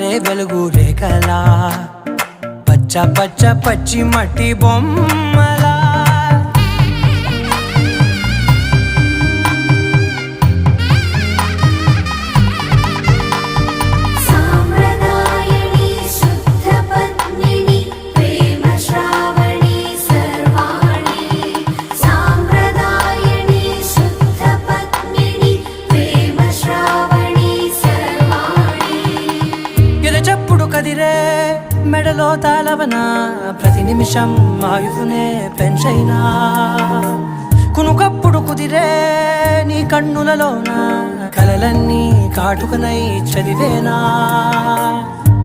పారే వెలుగు రేఖలా పచ్చ పచ్చ పచ్చి మట్టి బొమ్మలా కదిరే మెడలో తాళవన ప్రతి నిమిషం ఆయుధునే పెంచైనా కునుకప్పుడు కుదిరే నీ కన్నులలోన కలలన్నీ కాటుకనై చదివేనా